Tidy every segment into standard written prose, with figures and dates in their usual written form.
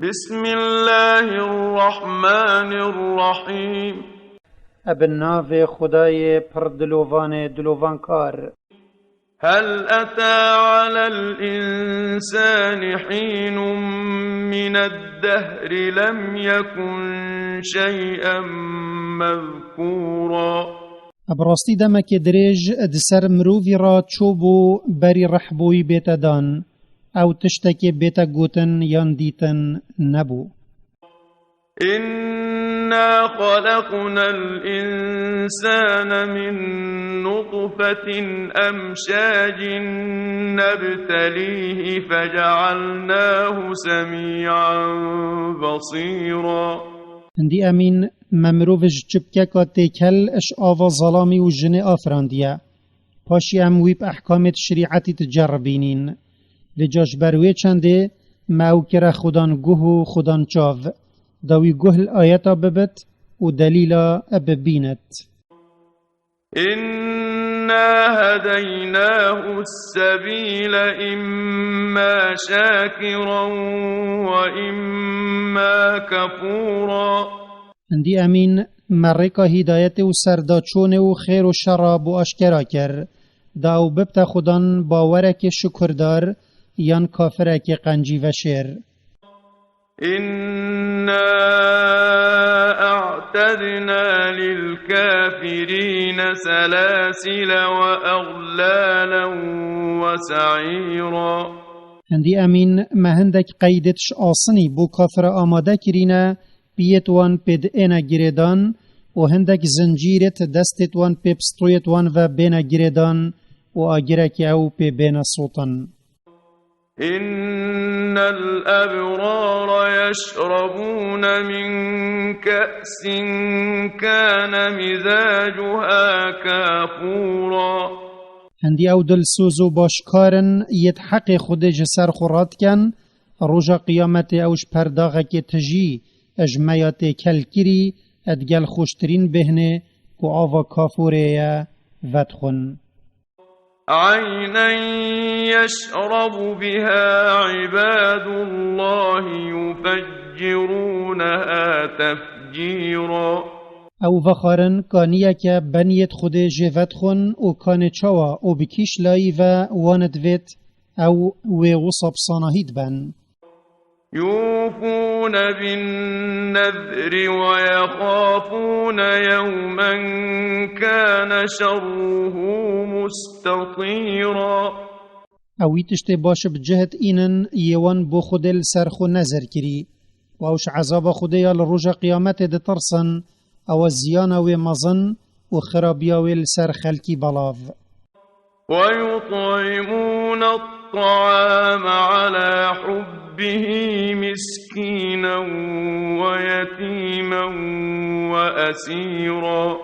بسم الله الرحمن الرحيم. ابن خدای پر دلوان کار. هل أتى على الإنسان حين من الدهر لم يكن شيئا مذكورا. ابراستی دمک دریج دسر مرووی را چوبو بری رحبوی بیتدان او تشتکی بیتا گوتن یان دیتن نبو. إنا خلقنا الإنسان من نطفة أمشاج نبتليه فجعلناه سميعا بصيرا. هندی امین ممرووش چبکه که تکل اش آوا ظلامی و جن آفراندیه پاشی امویب احکامت شریعتی تجربینین لجاش بروی چنده موکر خودان گوه خودان چاو داوی گوه الآیتا ببت و دلیلا ببینت. إنا هديناه السبيل إما شاكرا وإما كفورا. هندی امین مرکا هدایت و سرداچون و خیر و شراب و اشکرا کر داو ببت خودان باورک شکردار یان کافرک قنجی و شیر. إنا أعتدنا للكافرين سلاسل وأغلالا وسعيرا. هندی امین مهندک قیدتش آسنی بو کافر آماده کرینه بیت وان پید اینا گریدان و هندک زنجیرت دستت وان پی بستویت وان و بینا گریدان و آگرک او پی بینا صوتن. إن الأبرار يشربون من كأس كان مزاجها كافورا. هندی او دل سوزو باشکارن یت حق خود جسر خورات کن روژا قیامت اوش پرداغه که تجی اجمعیات کلکری ادگل خوشترین بهنه که آوا کافوره ودخن. عينا يشرب بها عباد الله يفجرونها تفجيرا. او وخارن کانیه که بنیت خود جوت خون او کان چوا او بکیش لایی و واند ویت او وصب صانهید بن. يوفون بالنذر ويخافون يوما كان شره مستطيرا. اوی تشت باش بجهت اینن یوان بو خودل سرخو نظر کری و اوش عذاب خودیال روژ قیامت ده ترسن او زیانا و مزن و خرابیا و لسر خلکی بلاو. ويطعمون الطعام على حبه مسكينا ويتيما وأسيرا.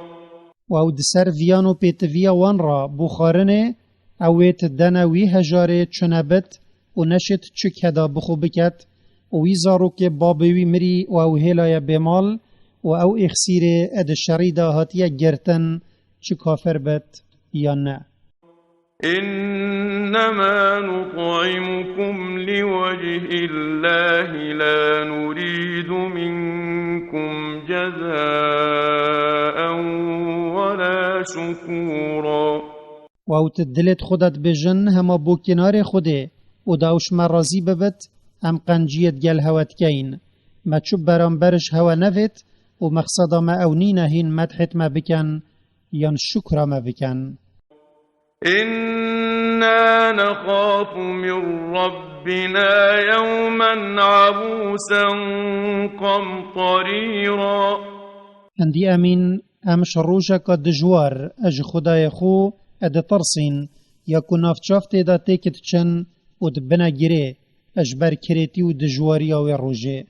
و او دسر ویانو پیتویا وان را بخارنه اویت دنوی هجاره چنبت و نشت چک هدا بخو بکت و ویزارو که بابوی مری و او هلای بمال و او اخسیر اد شریده هاتیه گرتن چه کافر بت یا نه. إنما نطعمكم لوجه الله لا نريد منكم جزاء ولا شكورا. و او تدلت خودت بجن هما بو کنار خوده و داوش مرازی ببت هم قنجیت گل هوت کین ما چوب برانبرش هوا نوید و مقصدا ما او نینهین مدحت ما بکن یان شکر ما بکن. إنا نخاف من ربنا يوما عبوسا قمطريرا. هندی امین امش روژا که دجوار اج خدای خو اد ترسین یا کناف چافت دا تکت چن و دبنا گره اج بر کریتی و دجواری و روژه.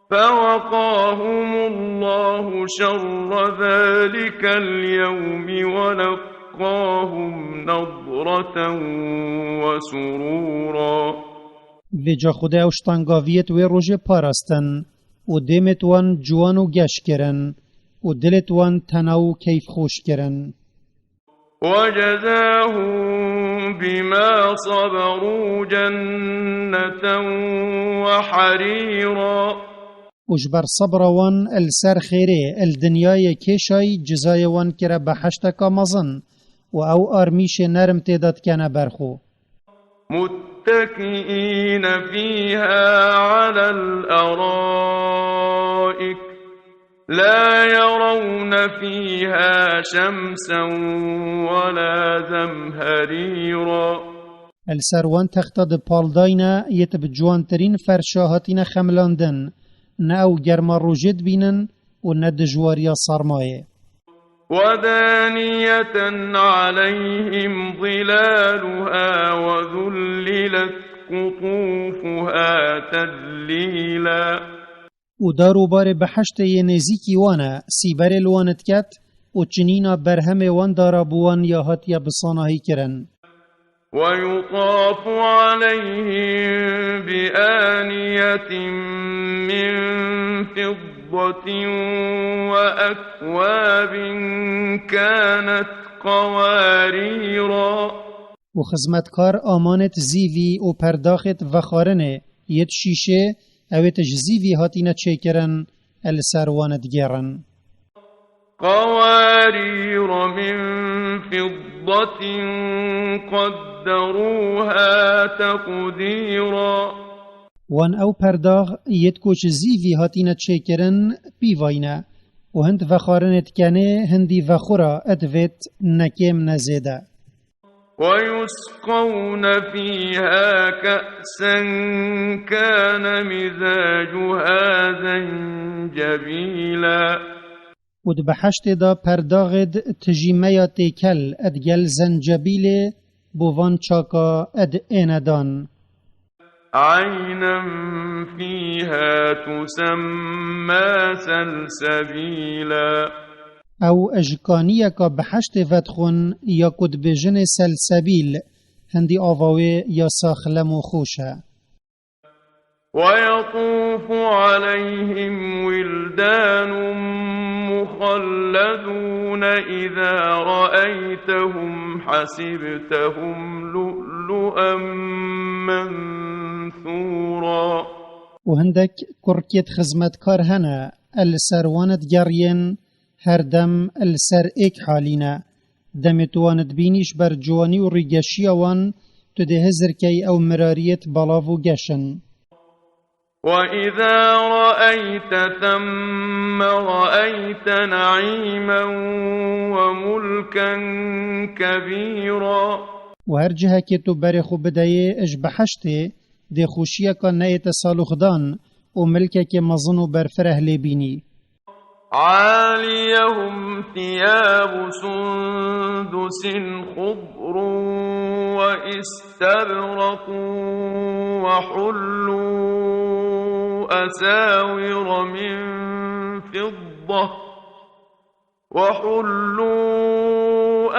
فوقاهم الله شر ذلك اليوم ولقاهم نضرة وسرورا. ویجا خدا اوشتانگاویت و روژه پارستن و دیمت وان جوان و گش کرن و دلت وان تناو کیف خوش کرن. وجزاهم بما صبروا جنة وحريرا وجبر صبر وان السر خيري الدنياي كيشاي جزاي وان كرا بحشتك مزن او ارميش نرم تيدات كان برخو متكئين فيها على الأرائك لا يرون فيها شمسا ولا زمهريرا السر وان تختد بالداينا يتب جوانترين فرشاهاتين خملاندن ناو جرم روجد بينن وند جواريا صارمايه ودانية عليهم ظلالها وذللت قطوفها تذليلا ودارو بار بحشت ينزيكي وانا سيبر الوانت كات وچنينا برهم وان دارابوان ياهات يبصانهي كرن ويطاف عليهم بآنية من فضة وأكواب كانت قواريرا وخزمتكار آمانت زيوي و پرداخت وخارنه يد شيشه اوت جزيوي هاتينا چيكرن السروانت گيرن قوارير من فضة قدروها تقديرا وان او پرداغ يدكوش زيوي هاتينا چيكرن بيواينا وهند وخارنت كانه هندي وخورا ادوت نكيم نزيده ويسقون فيها كأسا كان مزاجها زنجبيلا ود بحشت دا پرداغد تجیمه تیکل ادگل زنجبیل بوان چاکا اد ایندان عينا فيها تسمى سلسبيلا او اجکانیه که بحشت ودخون یا کد بجن سلسبیل هندی آواوی یا ساخلم و خوشه ويطوف عليهم ولدان مخلدون إذا رأيتهم حسبتهم لؤلؤا منثورا وهندك كركيت خزمتكار هنا السروانت جرين هر دم السر ایک حالينا دمتواند بينيش بر جواني و ريگشي وان تده زركي او مراريت بلاو گشن وإذا رأيت ثم رأيت نعيما وملكا كبيرا وهر جهة كتو برخو بدايه اج بحشته دي خوشيه كان نايت صالوخدان وملكه كمظنو برفره لبيني عاليهم ثياب سندس خضر واستبرق وحلوا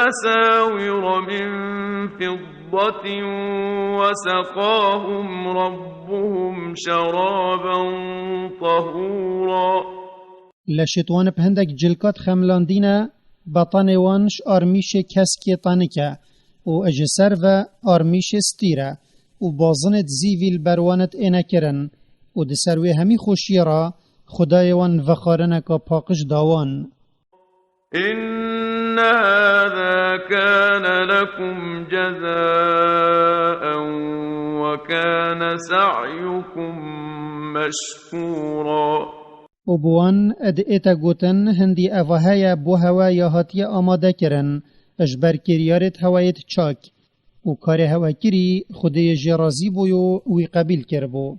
أساور من فضة وسقاهم ربهم شرابا طهورا لشتوان بهندك جلكات خملاندينا بطان وانش آرميش كسكي طانكا و اجسر و آرميش ستيرا و بازنت زيوي البروانت انكرن و دسروي همي خوشيرا خداي وان وخارنكا پاقش داوان إن هذا كان لكم جزاء وكان سعيكم مشكورا وبوان اد اتا گوتن هندی اوهایا بو هوا یا هاتی آماده کرن اجبر کریارت هوایت چاک و کار هوا کری خودی جرازی بویو وی قبیل کربو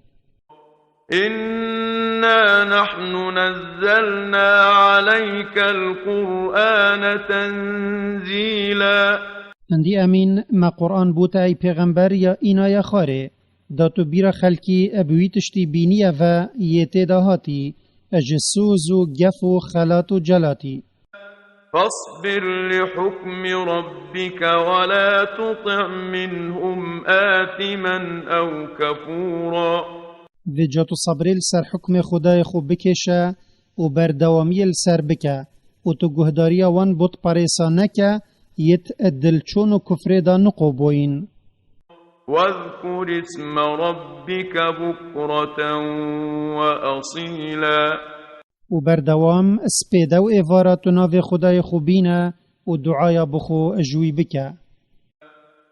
إنا نحن نزلنا عليك القرآن تنزيلا هندی امین ما قرآن بوتا ای پیغمبر یا اینا یا خاره داتو بیر خلکی ابوی تشتی بینیه و یتی دهاتی اجسوز و گف و خلات و جلاتی فاصبر لحكم ربك ولا تطع منهم آثما أو كفورا و جاتو صبری لسر حکم خدای خوب بکشه و بردوامی لسر بکه و تو گهداری وان بود پریسا نکه يت الدلچون و كفر دا نقوبوين. واذكر اسم ربك بكرة وأصيلا و بردوام سپیده و ایوارات و ناو خدای خوبینه و دعای بخو اجوی بکه.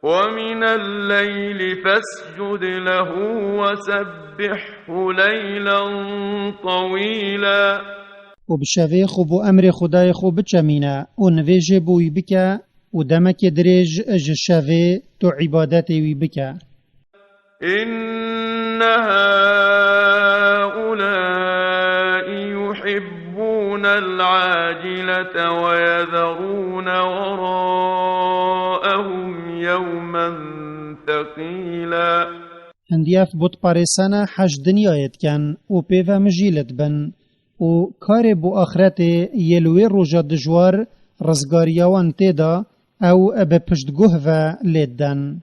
ومن الليل فاسجد له وسبحه ليلا طويلا و بشوی خوب و امر خدای خوب بچمینه و نویجه بوی بکه و دمک دریج اج شوی تو عبادت وی بکه. إن هؤلاء يحبون العاجلة ويذرون وراءهم يوما ثقيلا هندیاف بود پارسانه حج دنیایت کن و پیوه مجیلت بن و کار بو آخرت یلوی روژا دجوار رزگاریوان تیدا او به پشتگوه و لیدن.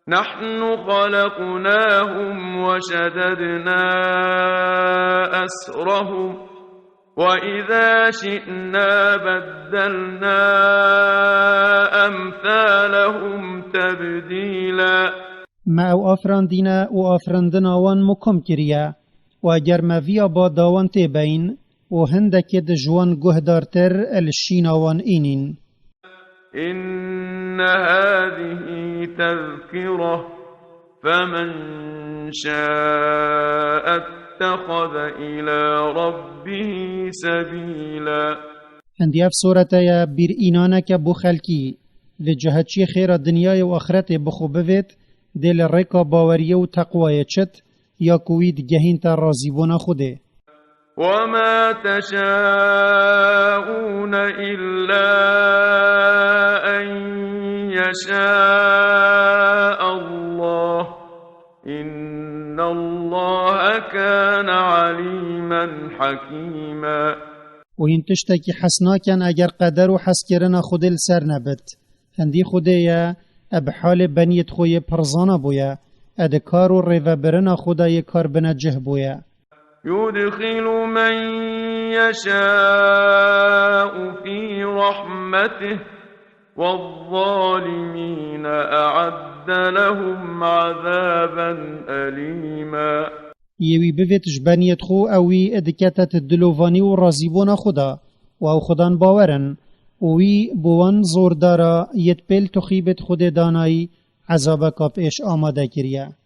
نحن خلقناهم وشددنا أسرهم وإذا شئنا بدلنا أمثالهم تبديلا ما او آفراندینه و آفراندناوان مکم کریه و اگر مویا با داوان تیبین و هندک دجوان گهدارتر الشیناوان اینین. إن هذه تذكرة فمن شاء اتخذ إلى ربه سبيلا هندیاف صورته یا بیر اینانک بو خلکی لجهتشی خیر دنیای و آخرت بخو بوید دل ریکا باوریه و تقوی چت یا کوید گهین تا رازیبون خوده. وما تشاءون إلا أن يشاء الله إن الله كان عليما حكيما و این تشتکی حسناکن اگر قدر و حسکرنا خود لسر نبت. هندی خوده یا اب حال بنیت خوی پرزانا بویا ادکار و ریو برنا خدای کار بنجه بویا. يدخل من يشاء في رحمته والظالمين أعد لهم عذابا أليما یوی بویتش بنیت خو اوی ادکتت دلووانی و رازیبونا خدا و او خدان باورن اوی بوان زوردارا یت پیل تخیبت خود دانایی عذاب کاپ ایش آماده کریه.